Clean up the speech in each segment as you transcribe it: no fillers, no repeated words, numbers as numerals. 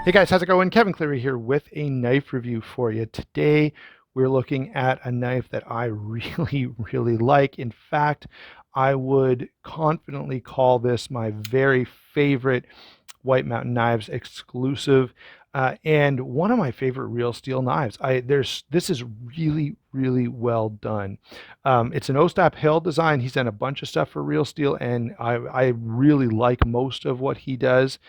Hey guys, how's it going? Kevin Cleary here with a knife review for you. Today we're looking at a knife that I really, really like. In fact, I would confidently call this my very favorite White Mountain Knives exclusive, and one of my favorite RealSteel knives. This is really, really well done. It's an Ostap Hill design. He's done a bunch of stuff for RealSteel, and I really like most of what he does.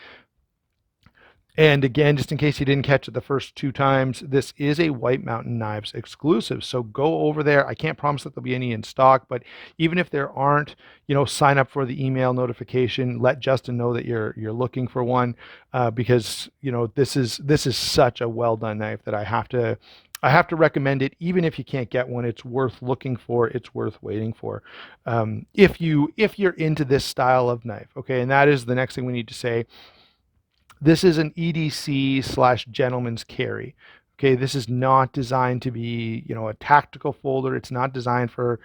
And again, just in case you didn't catch it the first two times, this is a White Mountain Knives exclusive. So go over there. I can't promise that there'll be any in stock, but even if there aren't, sign up for the email notification. Let Justin know that you're looking for one, because this is such a well done knife that I have to recommend it. Even if you can't get one, it's worth looking for. It's worth waiting for. If you're into this style of knife, okay, and that is the next thing we need to say. This is an EDC slash gentleman's carry. Okay, this is not designed to be, a tactical folder. It's not designed for,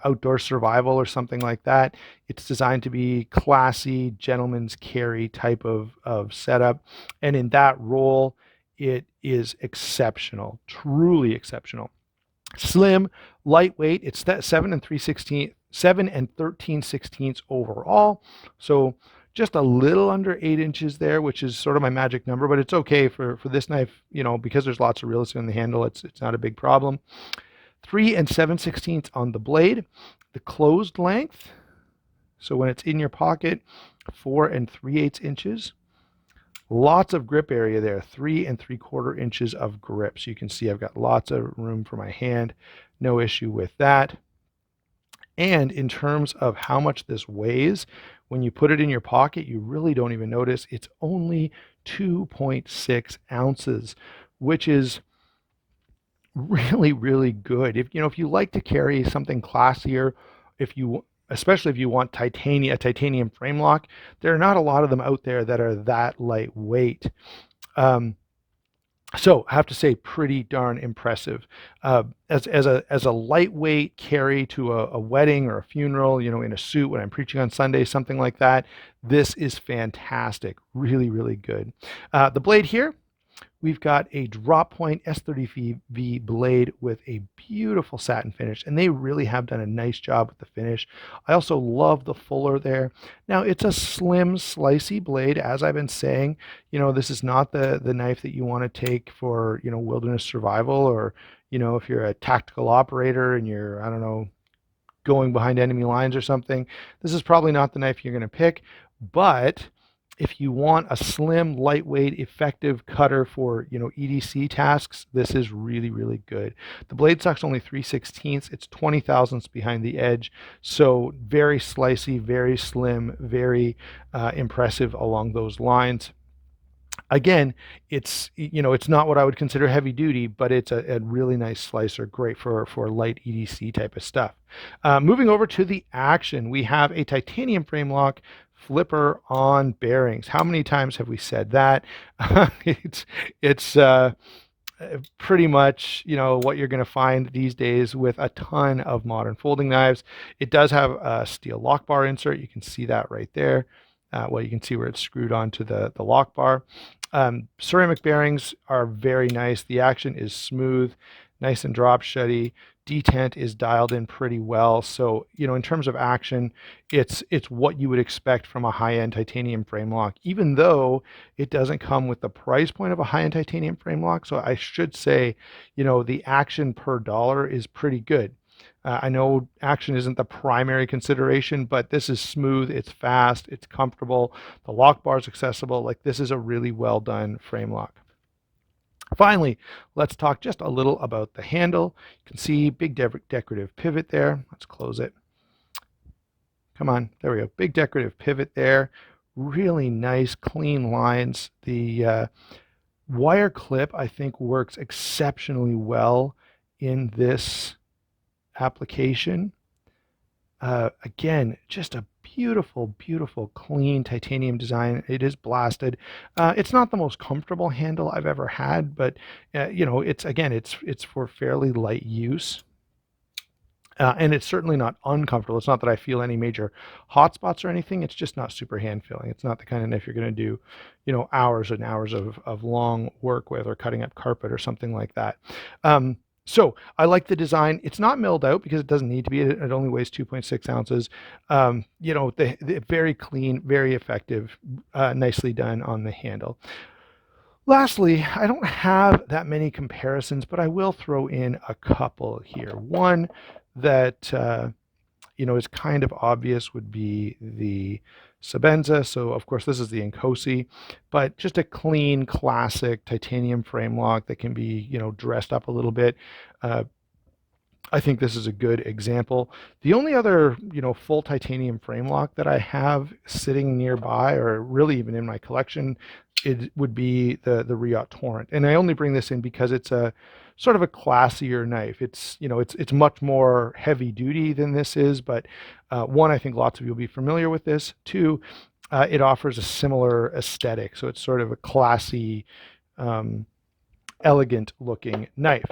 outdoor survival or something like that. It's designed to be classy, gentleman's carry type of setup. And in that role, it is exceptional, truly exceptional. Slim, lightweight. It's that 7 and 13/16 overall. So just a little under 8 inches there, which is sort of my magic number, but it's okay for this knife, because there's lots of real estate on the handle. It's not a big problem. 3 and 7/16 on the blade. The closed length, so when it's in your pocket, 4 and 3/8 inches. Lots of grip area there, 3 and 3/4 inches of grip. So you can see I've got lots of room for my hand. No issue with that. And in terms of how much this weighs, when you put it in your pocket, you really don't even notice. It's only 2.6 ounces, which is really, really good. If you like to carry something classier, especially if you want a titanium frame lock, there are not a lot of them out there that are that lightweight. So I have to say, pretty darn impressive. As a lightweight carry to a wedding or a funeral, in a suit when I'm preaching on Sunday, something like that. This is fantastic. Really, really good. The blade here, we've got a drop point S30V blade with a beautiful satin finish, and they really have done a nice job with the finish. I also love the fuller there. Now, it's a slim, slicey blade, as I've been saying. This is not the knife that you want to take for, wilderness survival, or, if you're a tactical operator and you're, I don't know, going behind enemy lines or something. This is probably not the knife you're going to pick, but if you want a slim, lightweight, effective cutter for, EDC tasks, this is really, really good. The blade stock's only 3/16. It's 20 thousandths behind the edge. So very slicey, very slim, very impressive along those lines. Again, it's not what I would consider heavy duty, but it's a really nice slicer, great for light EDC type of stuff. Moving over to the action, we have a titanium frame lock flipper on bearings. How many times have we said that? It's pretty much what you're going to find these days with a ton of modern folding knives. It does have a steel lock bar insert. You can see that right there. Well, you can see where it's screwed onto the lock bar. Ceramic bearings are very nice. The action is smooth, nice and drop shutty. Detent is dialed in pretty well. So, in terms of action, it's what you would expect from a high-end titanium frame lock, even though it doesn't come with the price point of a high-end titanium frame lock. So I should say, the action per dollar is pretty good. I know action isn't the primary consideration, but this is smooth, it's fast, it's comfortable, the lock bar is accessible. Like, this is a really well done frame lock. Finally, let's talk just a little about the handle. You can see big decorative pivot there. Let's close it. Come on, there we go. Big decorative pivot there. Really nice, clean lines. The wire clip, I think, works exceptionally well in this application. Again, just a beautiful, beautiful, clean titanium design. It is blasted. It's not the most comfortable handle I've ever had, but it's for fairly light use. And it's certainly not uncomfortable. It's not that I feel any major hot spots or anything. It's just not super hand feeling. It's not the kind of knife you're going to do, hours and hours of long work with, or cutting up carpet or something like that. So I like the design. It's not milled out because it doesn't need to be. It only weighs 2.6 ounces. The very clean, very effective, nicely done on the handle. Lastly, I don't have that many comparisons, but I will throw in a couple here. One that is kind of obvious would be the Sabenza. So of course this is the Nkosi, but just a clean, classic titanium frame lock that can be dressed up a little bit. I think this is a good example. The only other, full titanium frame lock that I have sitting nearby, or really even in my collection, it would be the Riot Torrent. And I only bring this in because it's a sort of a classier knife. It's much more heavy duty than this is, but one, I think lots of you will be familiar with this. Two, it offers a similar aesthetic. So it's sort of a classy, elegant looking knife.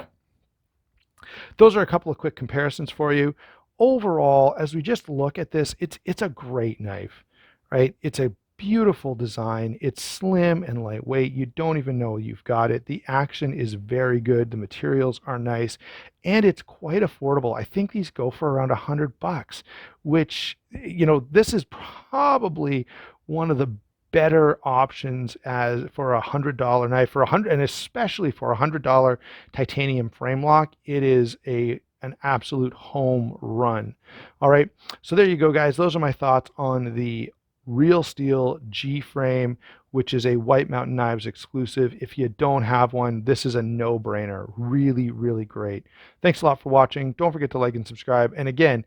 Those are a couple of quick comparisons for you. Overall, as we just look at this, it's a great knife, right? It's a beautiful design. It's slim and lightweight. You don't even know you've got it. The action is very good. The materials are nice, and it's quite affordable. I think these go for around $100, which, this is probably one of the better options as for $100 knife, and especially for $100 titanium frame lock. It is an absolute home run. All right, so there you go, guys. Those are my thoughts on the RealSteel G frame, which is a White Mountain Knives exclusive. If you don't have one, this is a no-brainer. Really, really great. Thanks a lot for watching. Don't forget to like and subscribe. And again,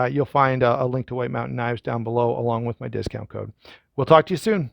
you'll find a link to White Mountain Knives down below along with my discount code. We'll talk to you soon.